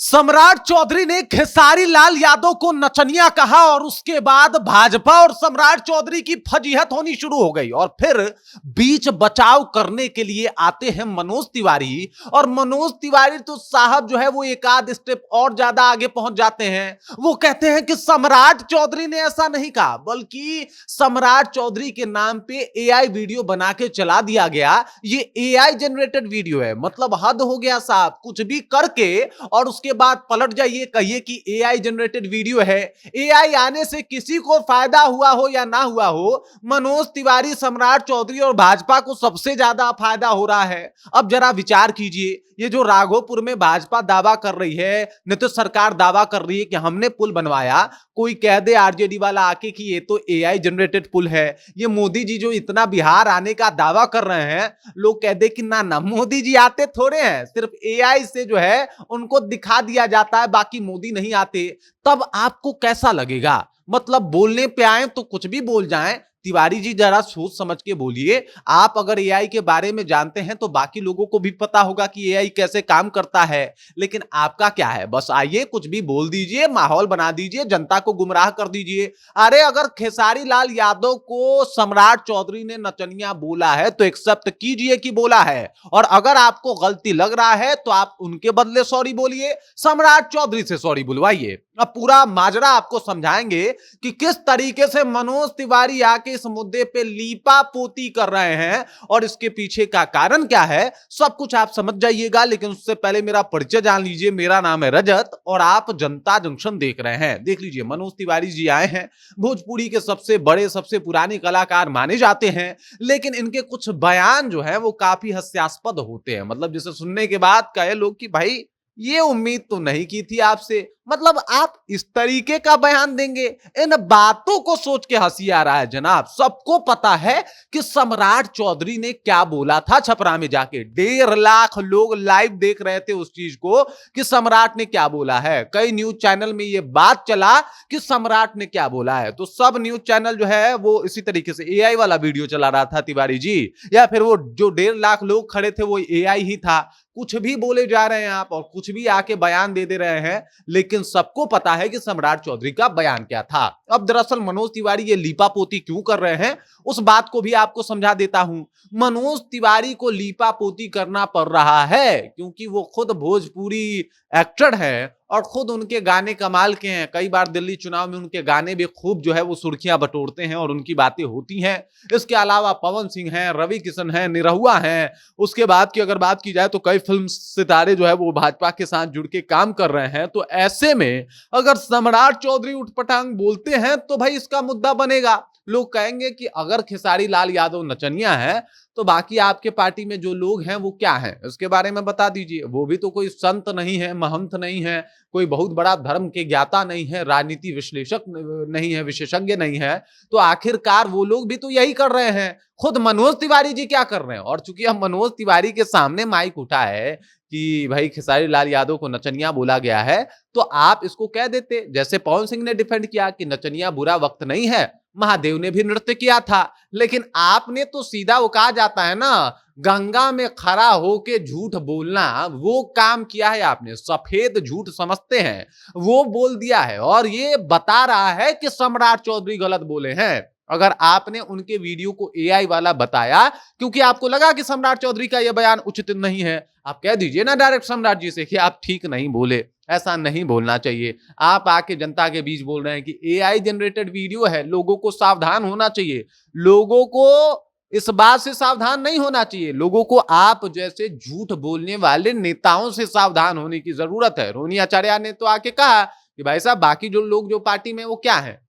सम्राट चौधरी ने खेसारी लाल यादव को नचनिया कहा और उसके बाद भाजपा और सम्राट चौधरी की फजीहत होनी शुरू हो गई। और फिर बीच बचाव करने के लिए आते हैं मनोज तिवारी, और मनोज तिवारी तो साहब जो है वो एक आध स्टेप और ज्यादा आगे पहुंच जाते हैं। वो कहते हैं कि सम्राट चौधरी ने ऐसा नहीं कहा, बल्कि सम्राट चौधरी के नाम पे एआई वीडियो बना के चला दिया गया। ये एआई जनरेटेड वीडियो है। मतलब हद हो गया साहब, कुछ भी करके और उसके बाद पलट जाइए, कहिए कि एआई जनरेटेड वीडियो है। एआई आने से किसी को फायदा हुआ हो या ना हुआ हो, मनोज तिवारी, सम्राट चौधरी और भाजपा को सबसे ज्यादा फायदा हो रहा है। अब जरा विचार कीजिए, ये जो राघोपुर में भाजपा दावा कर रही है, नीतीश सरकार दावा कर रही है कि हमने पुल बनवाया, कोई कह दे आरजेडी वाला आके कि ये तो एआई जनरेटेड पुल है। ये मोदी जी जो इतना बिहार आने का दावा कर रहे हैं, लोग कह दे कि ना ना, मोदी जी आते थोड़े हैं, सिर्फ एआई से जो है उनको दिखा दिया जाता है, बाकी मोदी नहीं आते। तब आपको कैसा लगेगा? मतलब बोलने पे आए तो कुछ भी बोल जाएं। तिवारी जी जरा सोच समझ के बोलिए। आप अगर एआई के बारे में जानते हैं तो बाकी लोगों को भी पता होगा कि एआई कैसे काम करता है, लेकिन आपका क्या है? बस आइए, कुछ भी बोल दीजिए, माहौल बना दीजिए, जनता को गुमराह कर दीजिए। अरे अगर खेसारी लाल यादव को सम्राट चौधरी ने नचनिया बोला है तो एक्सेप्ट कीजिए कि बोला है, और अगर आपको गलती लग रहा है तो आप उनके बदले सॉरी बोलिए, सम्राट चौधरी से सॉरी बुलवाइए। अब पूरा माजरा आपको समझाएंगे कि किस तरीके से मनोज तिवारी आके इस मुद्दे पे लीपा पोती कर रहे हैं और इसके पीछे का कारण क्या है, सब कुछ आप समझ जाइएगा। लेकिन उससे पहले मेरा परिचय जान लीजिए। मेरा नाम है रजत और आप जनता जंक्शन देख रहे हैं। देख लीजिए, मनोज तिवारी जी आए हैं, भोजपुरी के सबसे बड़े, सबसे पुराने कलाकार माने जाते हैं, लेकिन इनके कुछ बयान जो है वो काफी हास्यास्पद होते हैं। मतलब जिसे सुनने के बाद कहे लोग कि भाई ये उम्मीद तो नहीं की थी आपसे। मतलब आप इस तरीके का बयान देंगे? इन बातों को सोच के हंसी आ रहा है जनाब। सबको पता है कि सम्राट चौधरी ने क्या बोला था छपरा में जाके। 1.5 लाख लोग लाइव देख रहे थे उस चीज को कि सम्राट ने क्या बोला है। कई न्यूज चैनल में यह बात चला कि सम्राट ने क्या बोला है, तो सब न्यूज चैनल जो है वो इसी तरीके से एआई वाला वीडियो चला रहा था तिवारी जी, या फिर वो जो 1.5 लाख लोग खड़े थे वो एआई ही था। कुछ भी बोले जा रहे हैं आप और कुछ भी आके बयान दे रहे हैं, लेकिन सबको पता है कि सम्राट चौधरी का बयान क्या था। अब दरअसल मनोज तिवारी ये लीपापोती क्यों कर रहे हैं, उस बात को भी आपको समझा देता हूं। मनोज तिवारी को लीपापोती करना पड़ रहा है क्योंकि वो खुद भोजपुरी एक्टर है और खुद उनके गाने कमाल के हैं। कई बार दिल्ली चुनाव में उनके गाने भी खूब जो है वो सुर्खियां बटोरते हैं और उनकी बातें होती हैं। इसके अलावा पवन सिंह हैं, रवि किशन हैं, निरहुआ हैं। उसके बाद की अगर बात की जाए तो कई फिल्म सितारे जो है वो भाजपा के साथ जुड़ के काम कर रहे हैं। तो ऐसे में अगर सम्राट चौधरी उठपटांग बोलते हैं तो भाई इसका मुद्दा बनेगा। लोग कहेंगे कि अगर खेसारी लाल यादव नचनिया है तो बाकी आपके पार्टी में जो लोग हैं वो क्या हैं, इसके बारे में बता दीजिए। वो भी तो कोई संत नहीं है, महंत नहीं है, कोई बहुत बड़ा धर्म के ज्ञाता नहीं है, राजनीति विश्लेषक नहीं है, विशेषज्ञ नहीं है। तो आखिरकार वो लोग भी तो यही कर रहे हैं। खुद मनोज तिवारी जी क्या कर रहे हैं? और चूंकि अब मनोज तिवारी के सामने माइक उठा है कि भाई खेसारी लाल यादव को नचनिया बोला गया है, तो आप इसको कह देते, जैसे पवन सिंह ने डिफेंड किया कि नचनिया बुरा वक्त नहीं है, महादेव ने भी नृत्य किया था। लेकिन आपने तो सीधा, वो कहा जाता है ना, गंगा में खड़ा होके झूठ बोलना, वो काम किया है आपने। सफेद झूठ समझते हैं, वो बोल दिया है और ये बता रहा है कि सम्राट चौधरी गलत बोले हैं। अगर आपने उनके वीडियो को एआई वाला बताया क्योंकि आपको लगा कि सम्राट चौधरी का यह बयान उचित नहीं है, आप कह दीजिए ना डायरेक्ट सम्राट जी से कि आप ठीक नहीं बोले, ऐसा नहीं बोलना चाहिए। आप आके जनता के बीच बोल रहे हैं कि एआई जनरेटेड वीडियो है, लोगों को सावधान होना चाहिए। लोगों को इस बात से सावधान नहीं होना चाहिए, लोगों को आप जैसे झूठ बोलने वाले नेताओं से सावधान होने की जरूरत है। रोनी आचार्य ने तो आके कहा कि भाई साहब बाकी जो लोग जो पार्टी में वो क्या है,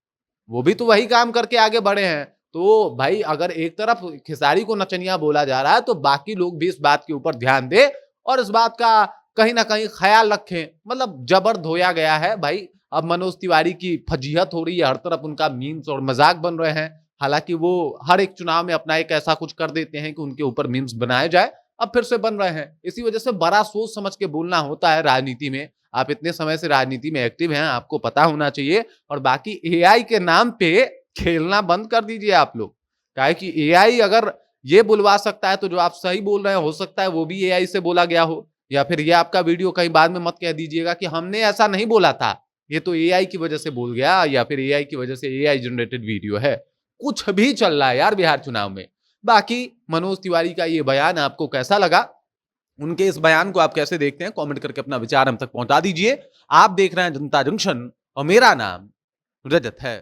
वो भी तो वही काम करके आगे बढ़े हैं। तो भाई अगर एक तरफ खेसारी को नचनिया बोला जा रहा है तो बाकी लोग भी इस बात के ऊपर ध्यान दे और इस बात का कहीं ना कहीं ख्याल रखें। मतलब जबर धोया गया है भाई। अब मनोज तिवारी की फजीहत हो रही है, हर तरफ उनका मीम्स और मजाक बन रहे हैं। हालांकि वो हर एक चुनाव में अपना एक ऐसा कुछ कर देते हैं कि उनके ऊपर मीम्स बनाए जाए, अब फिर से बन रहे हैं। इसी वजह से बड़ा सोच समझ के बोलना होता है राजनीति में। आप इतने समय से राजनीति में एक्टिव हैं, आपको पता होना चाहिए। और बाकी एआई के नाम पे खेलना बंद कर दीजिए आप लोग। काहे कि एआई अगर ये बुलवा सकता है तो जो आप सही बोल रहे हैं हो सकता है वो भी एआई से बोला गया हो। या फिर ये आपका वीडियो कहीं बाद में मत कह दीजिएगा कि हमने ऐसा नहीं बोला था, ये तो एआई की वजह से बोल गया, या फिर एआई की वजह से एआई जनरेटेड वीडियो है। कुछ भी चल रहा है यार बिहार चुनाव में। बाकी मनोज तिवारी का ये बयान आपको कैसा लगा? उनके इस बयान को आप कैसे देखते हैं? कमेंट करके अपना विचार हम तक पहुंचा दीजिए। आप देख रहे हैं जनता जंक्शन और मेरा नाम रजत है।